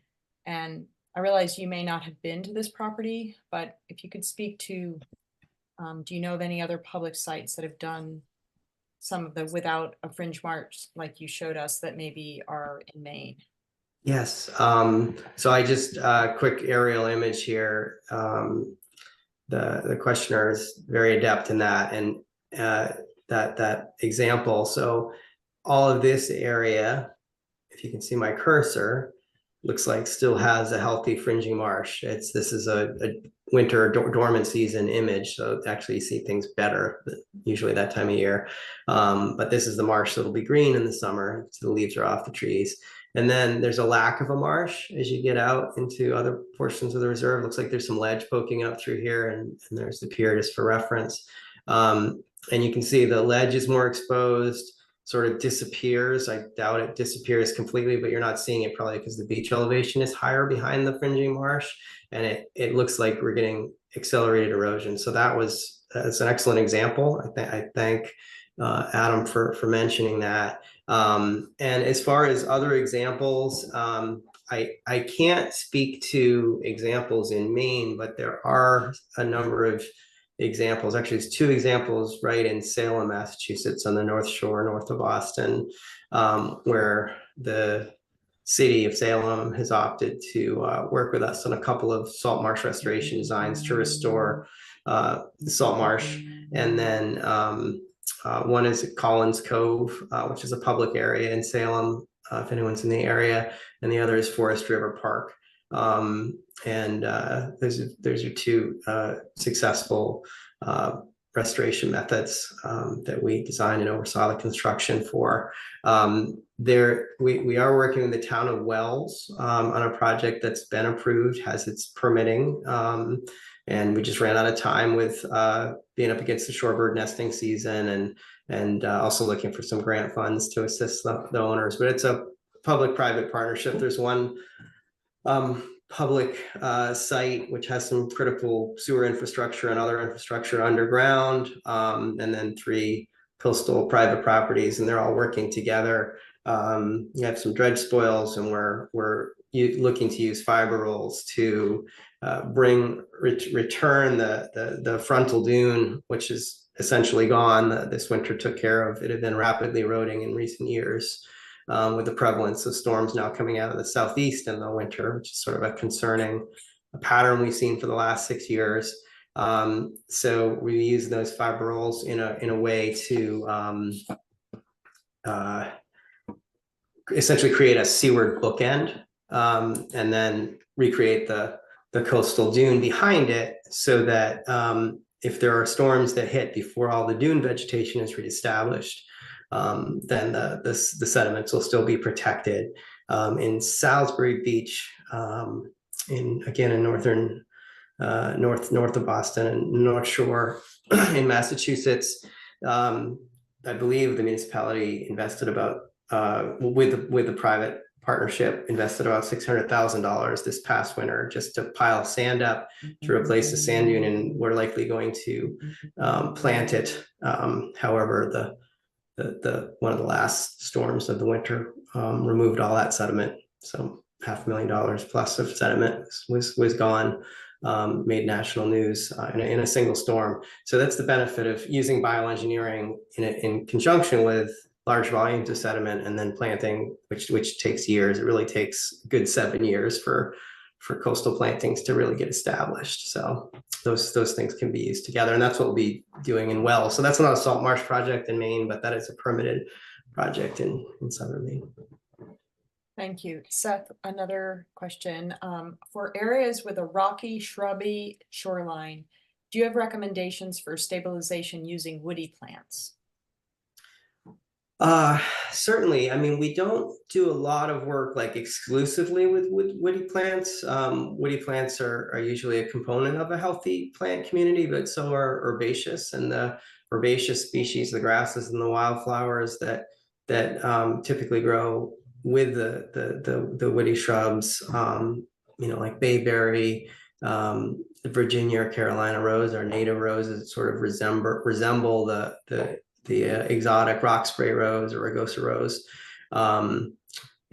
S2: And I realize you may not have been to this property, but if you could speak to, do you know of any other public sites that have done some of the without a fringe marsh like you showed us that maybe are in Maine?
S4: Yes. So I just quick aerial image here. The questioner is very adept in that, and that example. So all of this area, if you can see my cursor, looks like still has a healthy fringing marsh. This is a winter dormant season image, so actually you see things better usually that time of year. But this is the marsh that'll be green in the summer, so the leaves are off the trees. And then there's a lack of a marsh as you get out into other portions of the reserve. Looks like there's some ledge poking up through here, and there's the pier just for reference. And you can see the ledge is more exposed, sort of disappears. I doubt it disappears completely, but you're not seeing it probably because the beach elevation is higher behind the fringing marsh, and it looks like we're getting accelerated erosion. So that's an excellent example. I thank Adam for mentioning that. And as far as other examples, I can't speak to examples in Maine, but there are a number of examples. Actually, there's two examples right in Salem, Massachusetts, on the North Shore, north of Boston, where the city of Salem has opted to work with us on a couple of salt marsh restoration designs to restore the salt marsh. And then one is at Collins Cove, which is a public area in Salem, if anyone's in the area, and the other is Forest River Park. And those are two successful restoration methods that we designed and oversaw the construction for. We are working with the town of Wells on a project that's been approved, has its permitting, and we just ran out of time with being up against the shorebird nesting season, and also looking for some grant funds to assist the owners. But it's a public-private partnership. There's one public site which has some critical sewer infrastructure and other infrastructure underground, and then 3 coastal private properties, and they're all working together. You have some dredge spoils, and we're looking to use fiber rolls to return the frontal dune, which is essentially gone. This winter took care of it. Had been rapidly eroding in recent years, with the prevalence of storms now coming out of the southeast in the winter, which is sort of a concerning pattern we've seen for the last 6 years. So we use those fiber rolls in a way to essentially create a seaward bookend, and then recreate the coastal dune behind it, so that if there are storms that hit before all the dune vegetation is reestablished, then the sediments will still be protected. In Salisbury Beach, in northern north of Boston and North Shore in Massachusetts, I believe the municipality invested about with the private partnership invested about $600,000 this past winter just to pile sand up to replace the sand dune, and we're likely going to plant it. However, one of the last storms of the winter removed all that sediment, so $500,000 plus of sediment was gone. Made national news in a single storm. So that's the benefit of using bioengineering in conjunction with large volumes of sediment, and then planting, which takes years. It really takes a good 7 years for coastal plantings to really get established. So those things can be used together, and that's what we'll be doing in Wells. So that's not a salt marsh project in Maine, but that is a permitted project in southern Maine.
S2: Thank you. Seth, another question. For areas with a rocky, shrubby shoreline, do you have recommendations for stabilization using woody plants?
S4: Certainly. I mean, we don't do a lot of work like exclusively with woody plants. Woody plants are usually a component of a healthy plant community, but so are herbaceous, and the herbaceous species, the grasses and the wildflowers that typically grow with the woody shrubs, like bayberry, the Virginia or Carolina rose, our native roses sort of resemble the exotic rock spray rose or rugosa rose,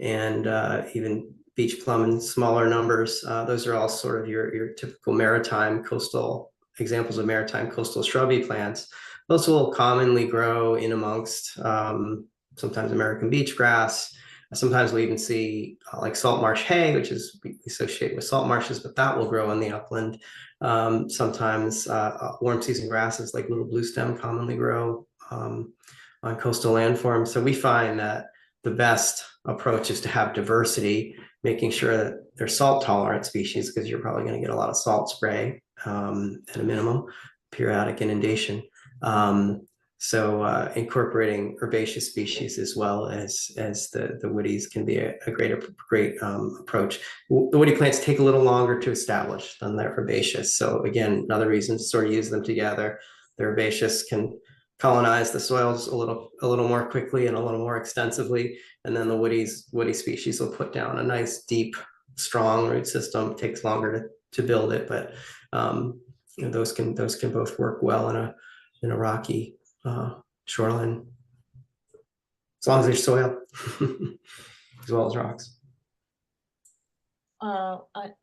S4: and even beach plum in smaller numbers. Those are all sort of your typical maritime coastal examples of maritime coastal shrubby plants. Those will commonly grow in amongst sometimes American beach grass. Sometimes we even see like salt marsh hay, which is we associate with salt marshes, but that will grow in the upland. Sometimes warm season grasses like little blue stem commonly grow on coastal landforms. So we find that the best approach is to have diversity, making sure that they're salt tolerant species, because you're probably going to get a lot of salt spray at a minimum, periodic inundation. So incorporating herbaceous species as well as the woodies can be a great approach. The woody plants take a little longer to establish than the herbaceous. So again, another reason to sort of use them together. The herbaceous can colonize the soils a little more quickly and a little more extensively, and then the woody species will put down a nice, deep, strong root system. It takes longer to build it, but those can both work well in a rocky shoreline, as long as there's soil, as well as rocks.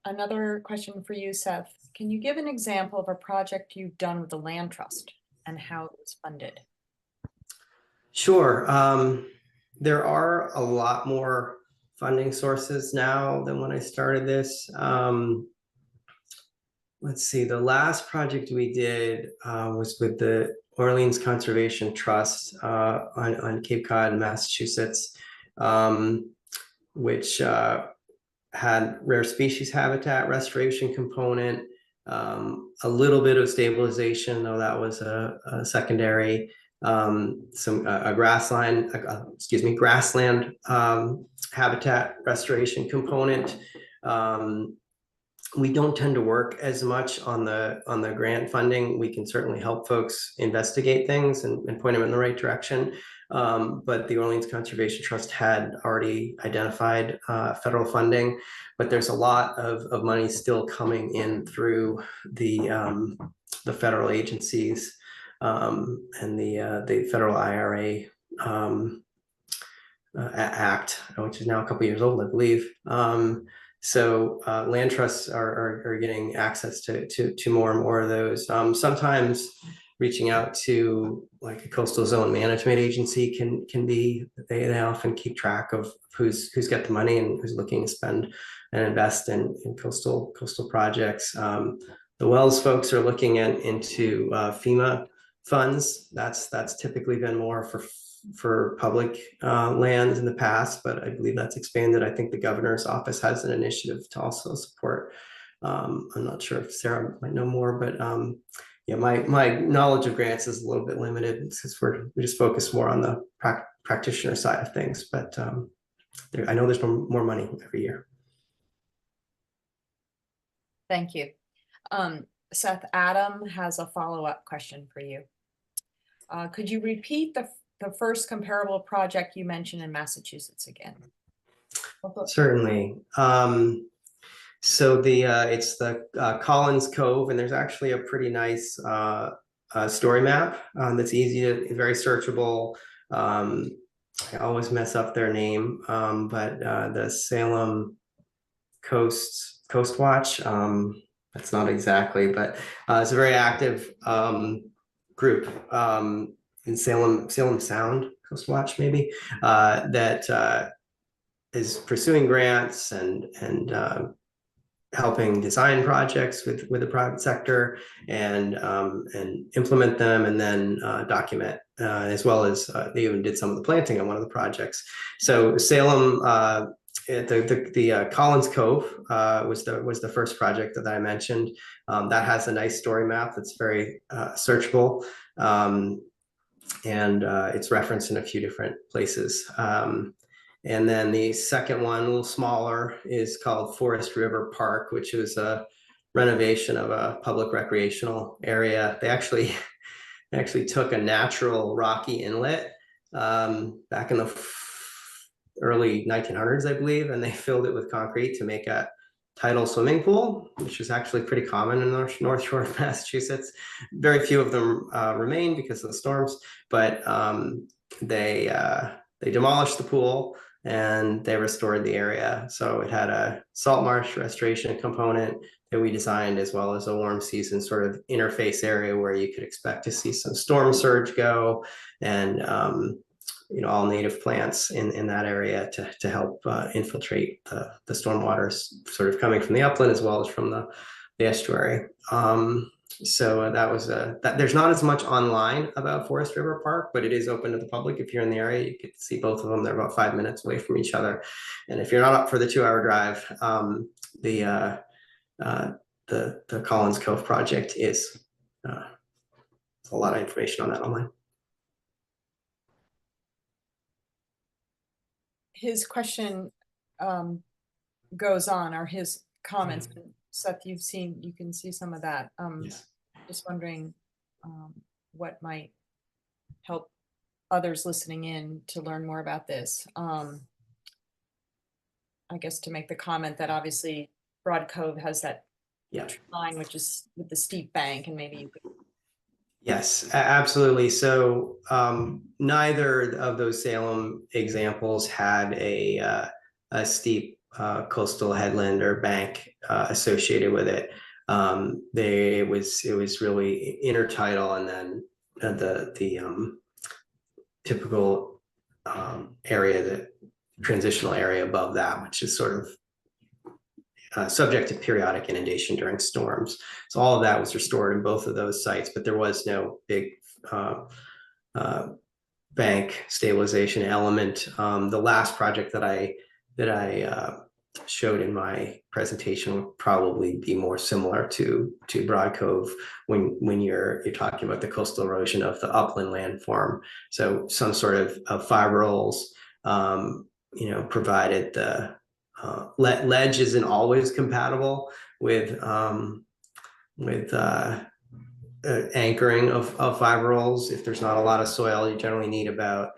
S2: Another question for you, Seth. Can you give an example of a project you've done with the Land Trust and how it was funded?
S4: Sure. There are a lot more funding sources now than when I started this. Let's see, the last project we did was with the Orleans Conservation Trust on Cape Cod, Massachusetts, which had rare species habitat restoration component, a little bit of stabilization, though that was a secondary, grassland habitat restoration component. We don't tend to work as much on the grant funding. We can certainly help folks investigate things and point them in the right direction. But the Orleans Conservation Trust had already identified federal funding, but there's a lot of money still coming in through the federal agencies and the federal IRA Act, which is now a couple years old, I believe. So land trusts are getting access to more and more of those. Sometimes reaching out to like a coastal zone management agency can be, they often keep track of who's got the money and who's looking to spend and invest in coastal projects. The Wells folks are looking into FEMA funds. That's typically been more for public lands in the past, but I believe that's expanded. I think the governor's office has an initiative to also support. I'm not sure if Sarah might know more, but yeah, my knowledge of grants is a little bit limited since we just focus more on the practitioner side of things. But I know there's more money every year.
S2: Thank you. Seth, Adam has a follow-up question for you. Could you repeat the first comparable project you mentioned in Massachusetts again?
S4: Certainly. So it's the Collins Cove, and there's actually a pretty nice story map that's easy to, very searchable. I always mess up their name, but the Salem Coast Watch. That's not exactly, but it's a very active group in Salem Sound Coast Watch, maybe, that is pursuing grants and helping design projects with the private sector and implement them and then document, as well as they even did some of the planting on one of the projects. So Salem, the Collins Cove was the first project that I mentioned. That has a nice story map that's very searchable, and it's referenced in a few different places. And then the second one, a little smaller, is called Forest River Park, which was a renovation of a public recreational area. They actually took a natural rocky inlet back in the early 1900s, I believe, and they filled it with concrete to make a tidal swimming pool, which is actually pretty common in the North Shore of Massachusetts. Very few of them remain because of the storms, but they demolished the pool and they restored the area. So it had a salt marsh restoration component that we designed, as well as a warm season sort of interface area where you could expect to see some storm surge go, and all native plants in that area to help infiltrate the stormwaters sort of coming from the upland as well as from the estuary. So that was there's not as much online about Forest River Park, but it is open to the public. If you're in the area, you get to see both of them. They're about 5 minutes away from each other. And if you're not up for the 2-hour drive, the Collins Cove project is a lot of information on that online.
S2: His question goes on, or his comments. Seth, you can see some of that.
S4: Yes.
S2: Just wondering what might help others listening in to learn more about this. I guess to make the comment that obviously Broad Cove has that line, which is with the steep bank, and maybe you could.
S4: Yes, absolutely. So neither of those Salem examples had a steep coastal headland or bank associated with it. It was really intertidal, and then the typical area, the transitional area above that, which is sort of subject to periodic inundation during storms. So all of that was restored in both of those sites, but there was no big bank stabilization element. The last project that I showed in my presentation would probably be more similar to Broad Cove when you're talking about the coastal erosion of the upland landform. So some sort of fibrils, provided the ledge isn't always compatible with anchoring of fibrils. If there's not a lot of soil, you generally need about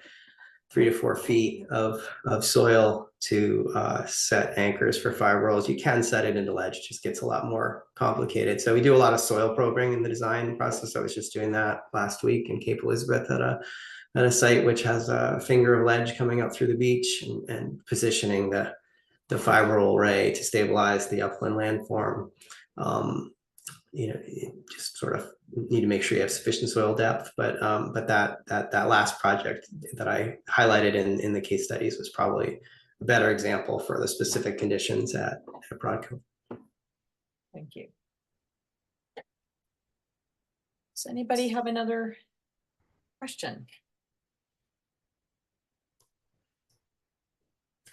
S4: 3 to 4 feet of soil to set anchors for fibrils. You can set it into ledge, it just gets a lot more complicated. So we do a lot of soil probing in the design process. I was just doing that last week in Cape Elizabeth at a site which has a finger of ledge coming up through the beach, and positioning the fibril array to stabilize the upland landform. You just sort of need to make sure you have sufficient soil depth, but that last project that I highlighted in the case studies was probably a better example for the specific conditions at Broad Cove.
S2: Thank you. Does anybody have another question?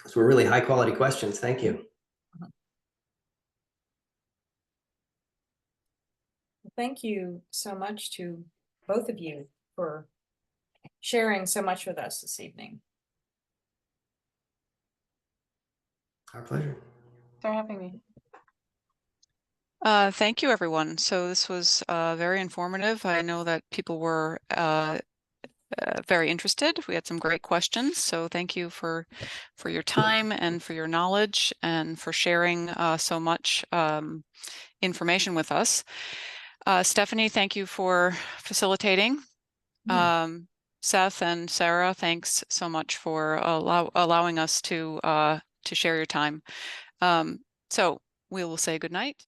S4: Those were really high quality questions. Thank you.
S2: Thank you so much to both of you for sharing so much with us this evening.
S4: Our pleasure.
S3: Thanks for having me.
S1: Thank you, everyone. So this was very informative. I know that people were very interested. We had some great questions. So thank you for your time and for your knowledge and for sharing so much information with us. Stephanie, thank you for facilitating. Seth and Sarah, thanks so much for allowing us to share your time. So we will say good night.